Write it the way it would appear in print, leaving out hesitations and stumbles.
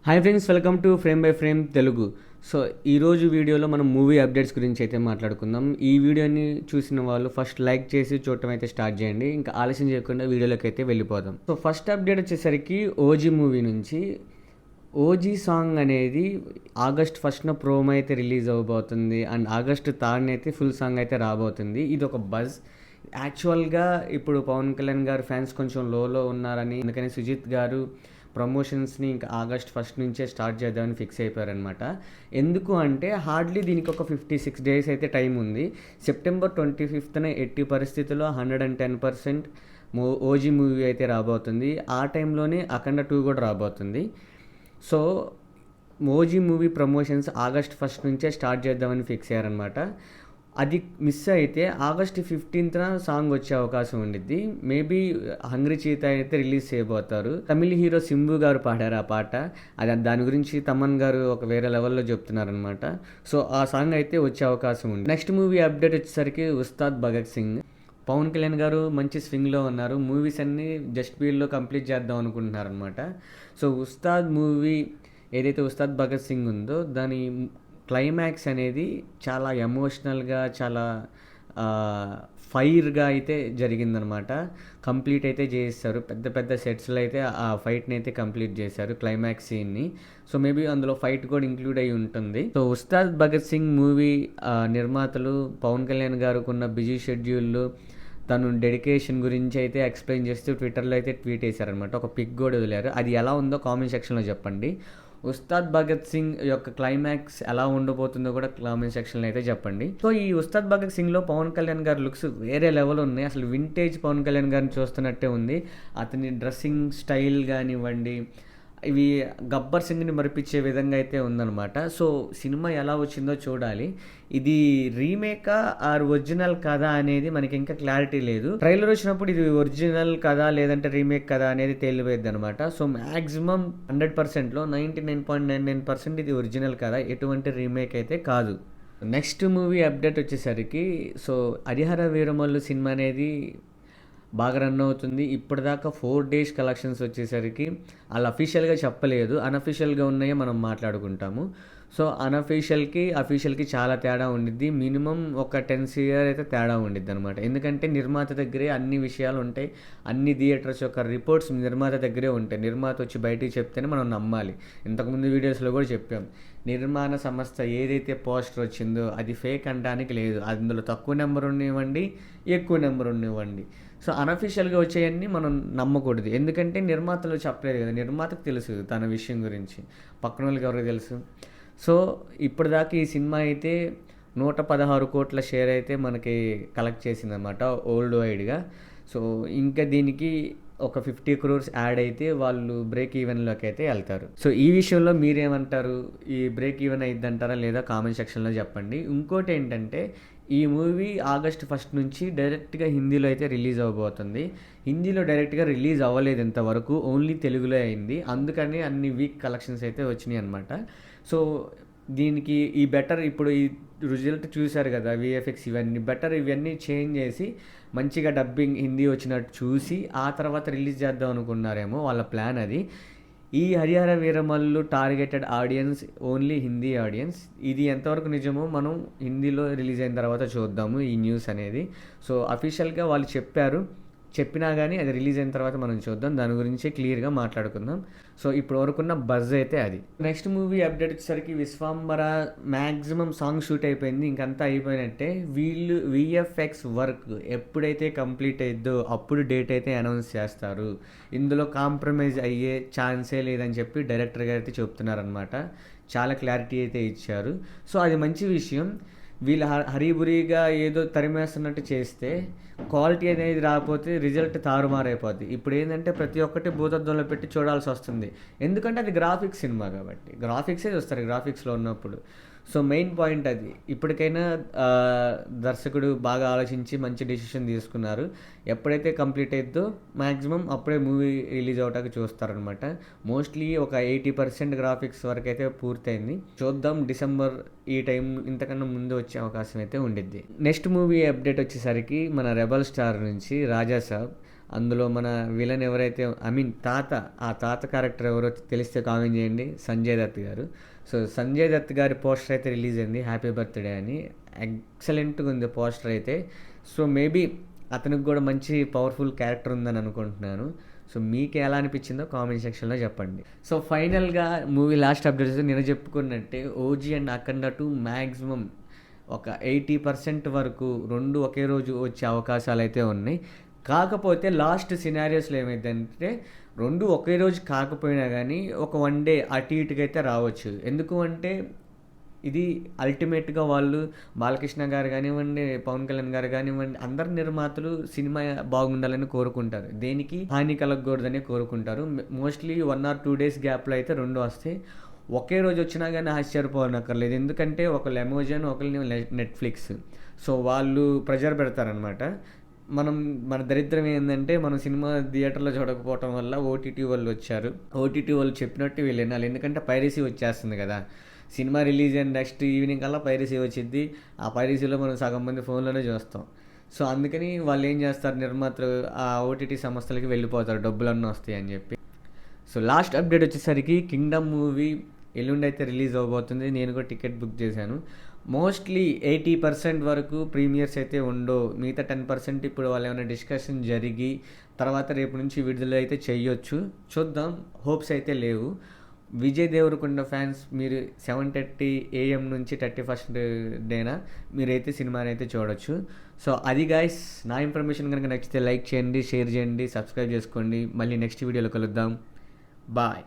Hi friends, welcome to frame by frame Telugu. So ఈరోజు వీడియోలో మనం మూవీ అప్డేట్స్ గురించి అయితే మాట్లాడుకుందాం. ఈ వీడియోని చూసిన వాళ్ళు ఫస్ట్ లైక్ చేసి చూడటం అయితే స్టార్ట్ చేయండి. ఇంకా ఆలస్యం చేయకుండా వీడియోలోకి అయితే వెళ్ళిపోదాం. సో ఫస్ట్ అప్డేట్ వచ్చేసరికి ఓజీ మూవీ నుంచి ఓజీ సాంగ్ అనేది ఆగస్ట్ 1న ప్రోమో అయితే రిలీజ్ అవ్వబోతుంది అండ్ ఆగస్ట్ 3 అయితే ఫుల్ సాంగ్ అయితే రాబోతుంది. ఇది ఒక బజ్. యాక్చువల్గా ఇప్పుడు పవన్ కళ్యాణ్ గారు ఫ్యాన్స్ కొంచెం లోలో ఉన్నారని, అందుకని సుజిత్ గారు ప్రమోషన్స్ని ఇంకా ఆగస్ట్ 1 నుంచే స్టార్ట్ చేద్దామని ఫిక్స్ అయిపోయారనమాట. ఎందుకు అంటే హార్డ్లీ దీనికి ఒక 56 డేస్ అయితే టైం ఉంది. సెప్టెంబర్ 25న ఎట్టి పరిస్థితుల్లో 110% ఓజీ మూవీ అయితే రాబోతుంది. ఆ టైంలోనే అఖండ 2 కూడా రాబోతుంది. So OG movie promotions August 1 నుంచే స్టార్ట్ చేద్దామని ఫిక్స్ అయ్యారనమాట. అది మిస్ అయితే ఆగస్ట్ 15న సాంగ్ వచ్చే అవకాశం ఉండిద్ది. మేబీ హంగ్రీ చీత అయితే రిలీజ్ చేయబోతారు. తమిళ హీరో సింబు గారు పాడారు ఆ పాట. దాని గురించి తమన్ గారు ఒక వేరే లెవెల్లో చెప్తున్నారనమాట. సో ఆ సాంగ్ అయితే వచ్చే అవకాశం ఉంది. నెక్స్ట్ మూవీ అప్డేట్ వచ్చేసరికి ఉస్తాద్ భగత్ సింగ్. పవన్ కళ్యాణ్ గారు మంచి స్వింగ్లో ఉన్నారు. మూవీస్ అన్నీ జస్ట్ బీల్లో కంప్లీట్ చేద్దాం అనుకుంటున్నారనమాట. సో ఉస్తాద్ మూవీ ఏదైతే ఉస్తాద్ భగత్ సింగ్ ఉందో దాని క్లైమాక్స్ అనేది చాలా ఎమోషనల్గా, చాలా ఫైర్గా అయితే జరిగిందనమాట. కంప్లీట్ అయితే చేస్తారు. పెద్ద పెద్ద సెట్స్లో అయితే ఆ ఫైట్ని అయితే కంప్లీట్ చేశారు, క్లైమాక్స్ సీన్ని. సో మేబీ అందులో ఫైట్ కూడా ఇంక్లూడ్ అయి ఉంటుంది. సో ఉస్తాద్ భగత్ సింగ్ మూవీ నిర్మాతలు పవన్ కళ్యాణ్ గారికి ఉన్న బిజీ షెడ్యూల్లో తను డెడికేషన్ గురించి అయితే ఎక్స్ప్లెయిన్ చేస్తూ ట్విట్టర్లో అయితే ట్వీట్ చేశారనమాట. ఒక పిక్ కూడా వదిలారు. అది ఎలా ఉందో కామెంట్ సెక్షన్లో చెప్పండి. ఉస్తాద్ భగత్ సింగ్ యొక్క క్లైమాక్స్ ఎలా ఉండబోతుందో కూడా కామెంట్ సెక్షన్లో అయితే చెప్పండి. సో ఈ ఉస్తాద్ భగత్ సింగ్లో పవన్ కళ్యాణ్ గారి లుక్స్ వేరే లెవెల్ ఉన్నాయి. అసలు వింటేజ్ పవన్ కళ్యాణ్ గారిని చూస్తున్నట్టే ఉంది. అతని డ్రెస్సింగ్ స్టైల్ కానివ్వండి, ఇవి గబ్బర్ సింగ్ని మరిపించే విధంగా అయితే ఉందన్నమాట. సో సినిమా ఎలా వచ్చిందో చూడాలి. ఇది రీమేకా ఆర్ ఒరిజినల్ కదా అనేది మనకి ఇంకా క్లారిటీ లేదు. ట్రైలర్ వచ్చినప్పుడు ఇది ఒరిజినల్ కదా లేదంటే రీమేక్ కదా అనేది తేలిపోయింది అనమాట. సో మ్యాక్సిమం 100%లో 99.99% ఇది ఒరిజినల్ కదా, ఎటువంటి రీమేక్ అయితే కాదు. నెక్స్ట్ మూవీ అప్డేట్ వచ్చేసరికి సో హరిహర వీరమల్లు సినిమా అనేది బాగా రన్ అవుతుంది. ఇప్పటిదాకా 4 days కలెక్షన్స్ వచ్చేసరికి అలా అఫీషియల్గా చెప్పలేదు, అన్అఫీషియల్గా ఉన్నాయో మనం మాట్లాడుకుంటాము. సో అఫీషియల్కి చాలా తేడా ఉండిద్ది. మినిమం ఒక 10 crore అయితే తేడా ఉండిద్ది అనమాట. ఎందుకంటే నిర్మాత దగ్గరే అన్ని విషయాలు ఉంటాయి. అన్ని థియేటర్స్ యొక్క రిపోర్ట్స్ నిర్మాత దగ్గరే ఉంటాయి. నిర్మాత వచ్చి బయటికి చెప్తేనే మనం నమ్మాలి. ఇంతకుముందు వీడియోస్లో కూడా చెప్పాం, నిర్మాణ సంస్థ ఏదైతే పోస్టర్ వచ్చిందో అది ఫేక్ అనడానికి లేదు. అందులో తక్కువ నెంబర్ ఉన్నవ్వండి, ఎక్కువ నెంబర్ ఉన్నవ్వండి. సో అన్అఫీషియల్గా వచ్చేయన్నీ మనం నమ్మకూడదు. ఎందుకంటే నిర్మాతలు చెప్పలేదు కదా, నిర్మాతకు తెలుసు తన విషయం గురించి, పక్కన వాళ్ళకి ఎవరికి తెలుసు. సో ఇప్పటిదాకా ఈ సినిమా అయితే 116 కోట్ల షేర్ అయితే మనకి కలెక్ట్ చేసిందనమాట వరల్డ్ వైడ్గా. సో ఇంకా దీనికి ఒక 50 crores యాడ్ అయితే వాళ్ళు బ్రేక్ ఈవెన్లోకి అయితే వెళ్తారు. సో ఈ విషయంలో మీరేమంటారు? ఈ బ్రేక్ ఈవెన్ అయిద్దంటారా లేదా కామెంట్ సెక్షన్లో చెప్పండి. ఇంకోటి ఏంటంటే ఈ మూవీ ఆగస్ట్ 1 నుంచి డైరెక్ట్గా హిందీలో అయితే రిలీజ్ అవ్వబోతుంది. హిందీలో డైరెక్ట్గా రిలీజ్ అవ్వలేదు ఇంతవరకు, ఓన్లీ తెలుగులో అయింది. అందుకని అన్ని వీక్ కలెక్షన్స్ అయితే వచ్చినాయి అనమాట. సో దీనికి ఈ బెటర్ ఇప్పుడు ఈ రిజల్ట్ చూశారు కదా, విఎఫ్ఎక్స్ ఇవన్నీ చేంజ్ చేసి మంచిగా డబ్బింగ్ హిందీ వచ్చినట్టు చూసి ఆ తర్వాత రిలీజ్ చేద్దాం అనుకున్నారేమో వాళ్ళ ప్లాన్ అది. ఈ Harihara Veeramallu targeted audience only Hindi audience. ఇది ఎంతవరకు నిజమో మనం హిందీలో రిలీజ్ అయిన తర్వాత చూద్దాము ఈ న్యూస్ అనేది. సో అఫీషియల్గా వాళ్ళు చెప్పినా కానీ అది రిలీజ్ అయిన తర్వాత మనం చూద్దాం, దాని గురించి క్లియర్గా మాట్లాడుకుందాం. సో ఇప్పుడు వరకున్న బజ్ అయితే అది. నెక్స్ట్ మూవీ అప్డేట్ వచ్చేసరికి విశ్వాంబర మ్యాక్సిమం సాంగ్ షూట్ అయిపోయింది, ఇంకంతా అయిపోయినట్టే. వీళ్ళు విఎఫ్ఎక్స్ వర్క్ ఎప్పుడైతే కంప్లీట్ అయిద్దో అప్పుడు డేట్ అయితే అనౌన్స్ చేస్తారు. ఇందులో కాంప్రమైజ్ అయ్యే ఛాన్సే లేదని చెప్పి డైరెక్టర్ గారు అయితే చెప్తున్నారనమాట. చాలా క్లారిటీ అయితే ఇచ్చారు. సో అది మంచి విషయం. వీళ్ళు హరీబురీగా ఏదో తరిమేస్తున్నట్టు చేస్తే క్వాలిటీ అనేది రాకపోతే రిజల్ట్ తారుమారైపోద్ది. ఇప్పుడు ఏంటంటే ప్రతి ఒక్కటి భూతద్దంలో పెట్టి చూడాల్సి వస్తుంది. ఎందుకంటే అది గ్రాఫిక్స్ సినిమా కాబట్టి గ్రాఫిక్సే చూస్తారు గ్రాఫిక్స్లో ఉన్నప్పుడు. సో మెయిన్ పాయింట్ అది. ఇప్పటికైనా దర్శకుడు బాగా ఆలోచించి మంచి డెసిషన్ తీసుకున్నారు. ఎప్పుడైతే కంప్లీట్ అయిద్దో మ్యాక్సిమం అప్పుడే మూవీ రిలీజ్ అవటానికి చూస్తారనమాట. మోస్ట్లీ ఒక 80% గ్రాఫిక్స్ వరకు అయితే పూర్తయింది. చూద్దాం, డిసెంబర్ ఈ టైం ఇంతకన్నా ముందు వచ్చే అవకాశం అయితే ఉండిద్ది. నెక్స్ట్ మూవీ అప్డేట్ వచ్చేసరికి మన రెబల్ స్టార్ నుంచి రాజా సాబ్ అందులో మన విలన్ ఎవరైతే ఐ మీన్ తాత, ఆ తాత క్యారెక్టర్ ఎవరో తెలిస్తే కామెంట్ చేయండి. సంజయ్ దత్ గారు. సో సంజయ్ దత్ గారి పోస్టర్ అయితే రిలీజ్ అయింది, హ్యాపీ బర్త్డే అని. ఎక్సలెంట్గా ఉంది పోస్టర్ అయితే. సో మేబీ అతనికి కూడా మంచి పవర్ఫుల్ క్యారెక్టర్ ఉందని అనుకుంటున్నాను. సో మీకు ఎలా అనిపించిందో కామెంట్ సెక్షన్లో చెప్పండి. సో ఫైనల్గా మూవీ లాస్ట్ అప్డేట్స్ నేను చెప్పుకున్నట్టే ఓజీ అండ్ అఖండ 2 మ్యాక్సిమం ఒక 80% వరకు రెండు ఒకే రోజు వచ్చే అవకాశాలు అయితే ఉన్నాయి. కాకపోతే లాస్ట్ సినారియోస్లో ఏమైందంటే రెండు ఒకే రోజు కాకపోయినా కానీ ఒక 1 డే అటు ఇటుగా అయితే రావచ్చు. ఎందుకు అంటే ఇది అల్టిమేట్గా వాళ్ళు బాలకృష్ణ గారు కానివ్వండి, పవన్ కళ్యాణ్ గారు కానివ్వండి, అందరు నిర్మాతలు సినిమా బాగుండాలని కోరుకుంటారు. దేనికి హాని కలగకూడదని కోరుకుంటారు. మోస్ట్లీ 1 or 2 days గ్యాప్లో అయితే రెండు వస్తాయి. ఒకే రోజు వచ్చినా కానీ ఆశ్చర్యపోనక్కర్లేదు. ఎందుకంటే ఒకళ్ళు అమెజాన్, ఒకళ్ళు నెట్ఫ్లిక్స్. సో వాళ్ళు ప్రెజర్ పెడతారనమాట. మన దరిద్రం ఏంటంటే మనం సినిమా థియేటర్లో చూడకపోవటం వల్ల ఓటీటీ వాళ్ళు వచ్చారు. ఓటీటీ వాళ్ళు చెప్పినట్టు వీళ్ళు వినాలి. ఎందుకంటే పైరసీ వచ్చేస్తుంది కదా. సినిమా రిలీజ్ అయిన నెక్స్ట్ ఈవినింగ్ కల్లా పైరసీ వచ్చింది. ఆ పైరసీలో మనం సగం మంది ఫోన్లోనే చూస్తాం. సో అందుకని వాళ్ళు ఏం చేస్తారు, నిర్మాతలు ఆ ఓటీటీ సంస్థలకి వెళ్ళిపోతారు, డబ్బులన్నీ వస్తాయి అని చెప్పి. సో లాస్ట్ అప్డేట్ వచ్చేసరికి కింగ్డమ్ మూవీ ఎల్లుండి అయితే రిలీజ్ అవబోతుంది. నేను కూడా టికెట్ బుక్ చేశాను. మోస్ట్లీ 80% వరకు ప్రీమియర్స్ అయితే ఉండవు. మిగతా 10% ఇప్పుడు వాళ్ళు ఏమైనా డిస్కషన్ జరిగి తర్వాత రేపు నుంచి విడుదల అయితే చెయ్యొచ్చు. చూద్దాం, హోప్స్ అయితే లేవు. విజయ్ దేవరకొండ ఫ్యాన్స్ మీరు 7:30 AM నుంచి 31st డేనా మీరైతే సినిమాని అయితే చూడొచ్చు. సో అది గాయ్స్, నా ఇన్ఫర్మేషన్ కనుక నచ్చితే లైక్ చేయండి, షేర్ చేయండి, సబ్స్క్రైబ్ చేసుకోండి. మళ్ళీ నెక్స్ట్ వీడియోలో కలుద్దాం. బాయ్.